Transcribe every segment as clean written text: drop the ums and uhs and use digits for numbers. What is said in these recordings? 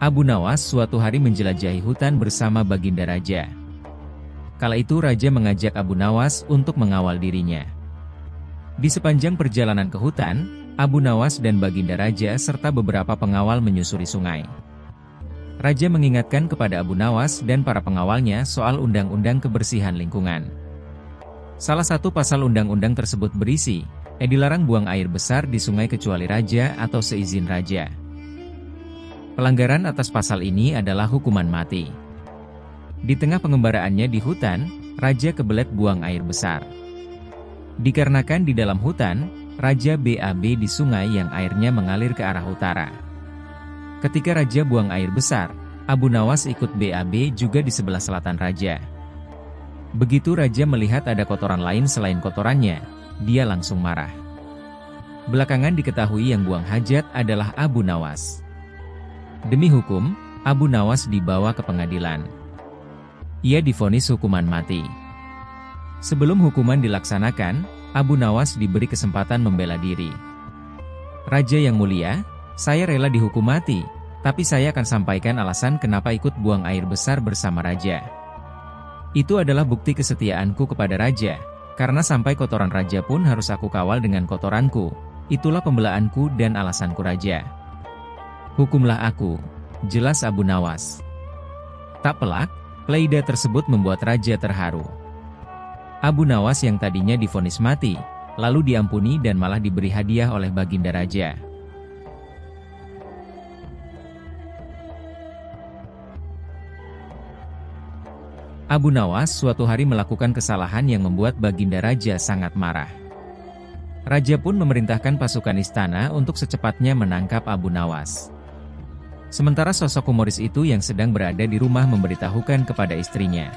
Abu Nawas suatu hari menjelajahi hutan bersama Baginda Raja. Kala itu Raja mengajak Abu Nawas untuk mengawal dirinya. Di sepanjang perjalanan ke hutan, Abu Nawas dan Baginda Raja serta beberapa pengawal menyusuri sungai. Raja mengingatkan kepada Abu Nawas dan para pengawalnya soal undang-undang kebersihan lingkungan. Salah satu pasal undang-undang tersebut berisi, dilarang buang air besar di sungai kecuali Raja atau seizin Raja. Pelanggaran atas pasal ini adalah hukuman mati. Di tengah pengembaraannya di hutan, Raja kebelet buang air besar. Dikarenakan di dalam hutan, Raja BAB di sungai yang airnya mengalir ke arah utara. Ketika Raja buang air besar, Abu Nawas ikut BAB juga di sebelah selatan Raja. Begitu Raja melihat ada kotoran lain selain kotorannya, dia langsung marah. Belakangan diketahui yang buang hajat adalah Abu Nawas. Demi hukum, Abu Nawas dibawa ke pengadilan. Ia divonis hukuman mati. Sebelum hukuman dilaksanakan, Abu Nawas diberi kesempatan membela diri. Raja yang mulia, saya rela dihukum mati, tapi saya akan sampaikan alasan kenapa ikut buang air besar bersama Raja. Itu adalah bukti kesetiaanku kepada Raja, karena sampai kotoran Raja pun harus aku kawal dengan kotoranku. Itulah pembelaanku dan alasanku Raja. Hukumlah aku, jelas Abu Nawas. Tak pelak, pleidoy tersebut membuat Raja terharu. Abu Nawas yang tadinya divonis mati, lalu diampuni dan malah diberi hadiah oleh Baginda Raja. Abu Nawas suatu hari melakukan kesalahan yang membuat Baginda Raja sangat marah. Raja pun memerintahkan pasukan istana untuk secepatnya menangkap Abu Nawas. Sementara sosok humoris itu yang sedang berada di rumah memberitahukan kepada istrinya.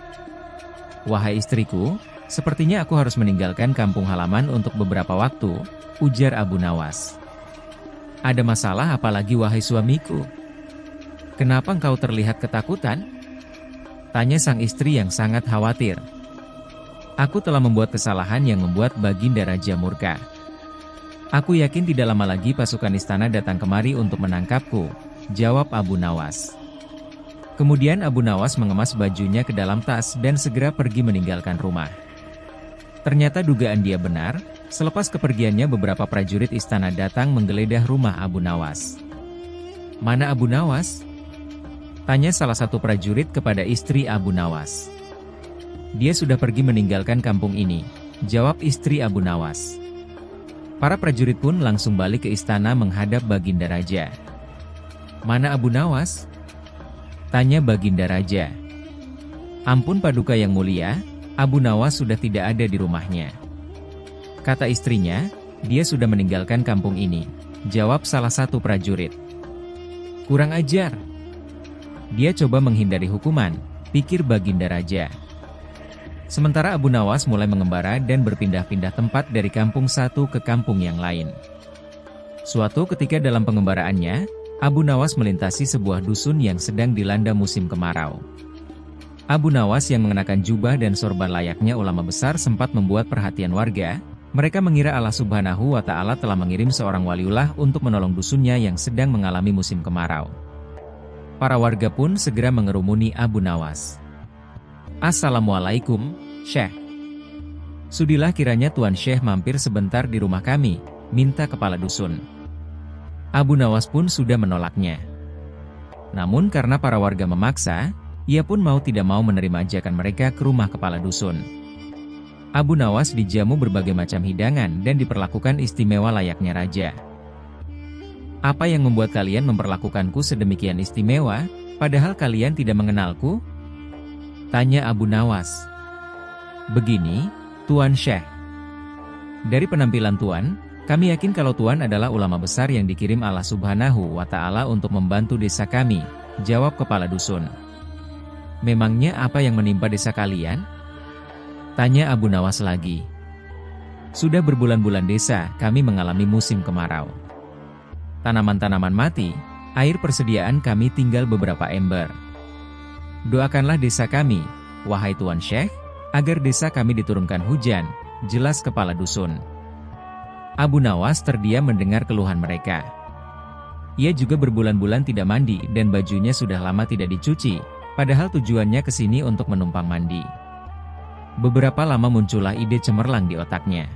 "Wahai istriku, sepertinya aku harus meninggalkan kampung halaman untuk beberapa waktu," ujar Abu Nawas. "Ada masalah apalagi wahai suamiku? Kenapa engkau terlihat ketakutan?" tanya sang istri yang sangat khawatir. "Aku telah membuat kesalahan yang membuat Baginda Raja murka. Aku yakin tidak lama lagi pasukan istana datang kemari untuk menangkapku," jawab Abu Nawas. Kemudian Abu Nawas mengemas bajunya ke dalam tas dan segera pergi meninggalkan rumah. Ternyata dugaan dia benar, selepas kepergiannya beberapa prajurit istana datang menggeledah rumah Abu Nawas. "Mana Abu Nawas?" tanya salah satu prajurit kepada istri Abu Nawas. "Dia sudah pergi meninggalkan kampung ini," jawab istri Abu Nawas. Para prajurit pun langsung balik ke istana menghadap Baginda Raja. "Mana Abu Nawas?" tanya Baginda Raja. "Ampun Paduka yang mulia, Abu Nawas sudah tidak ada di rumahnya," kata istrinya. "Dia sudah meninggalkan kampung ini," jawab salah satu prajurit. "Kurang ajar. Dia coba menghindari hukuman," pikir Baginda Raja. Sementara Abu Nawas mulai mengembara dan berpindah-pindah tempat dari kampung satu ke kampung yang lain. Suatu ketika dalam pengembaraannya, Abu Nawas melintasi sebuah dusun yang sedang dilanda musim kemarau. Abu Nawas yang mengenakan jubah dan sorban layaknya ulama besar sempat membuat perhatian warga. Mereka mengira Allah Subhanahu wa Ta'ala telah mengirim seorang waliullah untuk menolong dusunnya yang sedang mengalami musim kemarau. Para warga pun segera mengerumuni Abu Nawas. "Assalamualaikum, Syekh. Sudilah kiranya Tuan Syekh mampir sebentar di rumah kami, minta kepala dusun." Abu Nawas pun sudah menolaknya. Namun karena para warga memaksa, ia pun mau tidak mau menerima ajakan mereka ke rumah kepala dusun. Abu Nawas dijamu berbagai macam hidangan dan diperlakukan istimewa layaknya raja. "Apa yang membuat kalian memperlakukanku sedemikian istimewa, padahal kalian tidak mengenalku?" tanya Abu Nawas. "Begini, Tuan Syekh. Dari penampilan Tuan, kami yakin kalau Tuan adalah ulama besar yang dikirim Allah Subhanahu wa Ta'ala untuk membantu desa kami," jawab kepala dusun. "Memangnya apa yang menimpa desa kalian?" tanya Abu Nawas lagi. "Sudah berbulan-bulan desa kami mengalami musim kemarau. Tanaman-tanaman mati, air persediaan kami tinggal beberapa ember. Doakanlah desa kami, wahai Tuan Syekh, agar desa kami diturunkan hujan," jelas kepala dusun. Abu Nawas terdiam mendengar keluhan mereka. Ia juga berbulan-bulan tidak mandi dan bajunya sudah lama tidak dicuci, padahal tujuannya ke sini untuk menumpang mandi. Beberapa lama muncullah ide cemerlang di otaknya.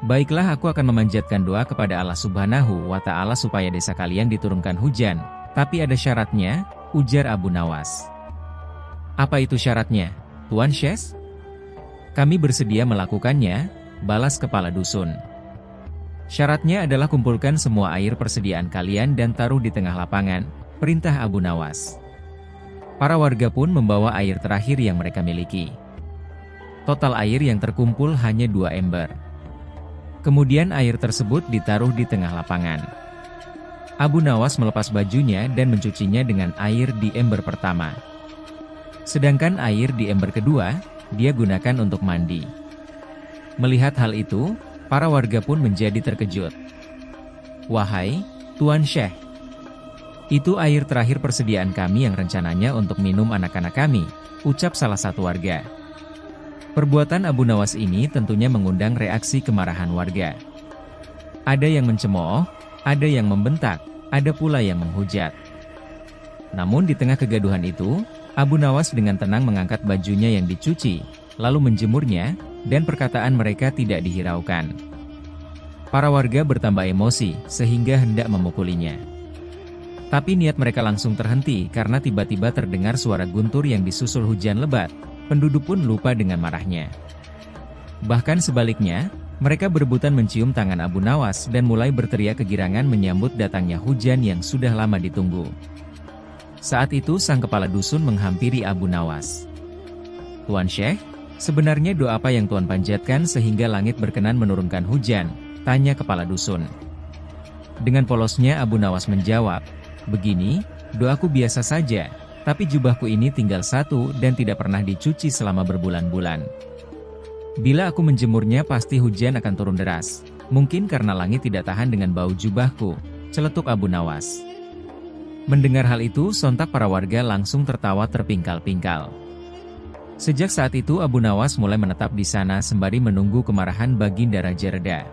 Baiklah, aku akan memanjatkan doa kepada Allah Subhanahu wa Ta'ala supaya desa kalian diturunkan hujan, tapi ada syaratnya, ujar Abu Nawas. Apa itu syaratnya, Tuan Syekh? Kami bersedia melakukannya, balas kepala dusun. Syaratnya adalah kumpulkan semua air persediaan kalian dan taruh di tengah lapangan, perintah Abu Nawas. Para warga pun membawa air terakhir yang mereka miliki. Total air yang terkumpul hanya 2 ember. Kemudian air tersebut ditaruh di tengah lapangan. Abu Nawas melepas bajunya dan mencucinya dengan air di ember pertama. Sedangkan air di ember kedua, dia gunakan untuk mandi. Melihat hal itu, para warga pun menjadi terkejut. Wahai Tuan Syekh, itu air terakhir persediaan kami yang rencananya untuk minum anak-anak kami, ucap salah satu warga. Perbuatan Abu Nawas ini tentunya mengundang reaksi kemarahan warga. Ada yang mencemooh, ada yang membentak, ada pula yang menghujat. Namun di tengah kegaduhan itu, Abu Nawas dengan tenang mengangkat bajunya yang dicuci, lalu menjemurnya, dan perkataan mereka tidak dihiraukan. Para warga bertambah emosi, sehingga hendak memukulinya. Tapi niat mereka langsung terhenti karena tiba-tiba terdengar suara guntur yang disusul hujan lebat. Penduduk pun lupa dengan marahnya. Bahkan sebaliknya, mereka berebutan mencium tangan Abu Nawas dan mulai berteriak kegirangan menyambut datangnya hujan yang sudah lama ditunggu. Saat itu sang kepala dusun menghampiri Abu Nawas. Tuan Syekh, sebenarnya doa apa yang Tuan panjatkan sehingga langit berkenan menurunkan hujan? Tanya kepala dusun. Dengan polosnya Abu Nawas menjawab, begini, doaku biasa saja, tapi jubahku ini tinggal satu dan tidak pernah dicuci selama berbulan-bulan. Bila aku menjemurnya pasti hujan akan turun deras, mungkin karena langit tidak tahan dengan bau jubahku, celetuk Abu Nawas. Mendengar hal itu sontak para warga langsung tertawa terpingkal-pingkal. Sejak saat itu Abu Nawas mulai menetap di sana sembari menunggu kemarahan Baginda Raja reda.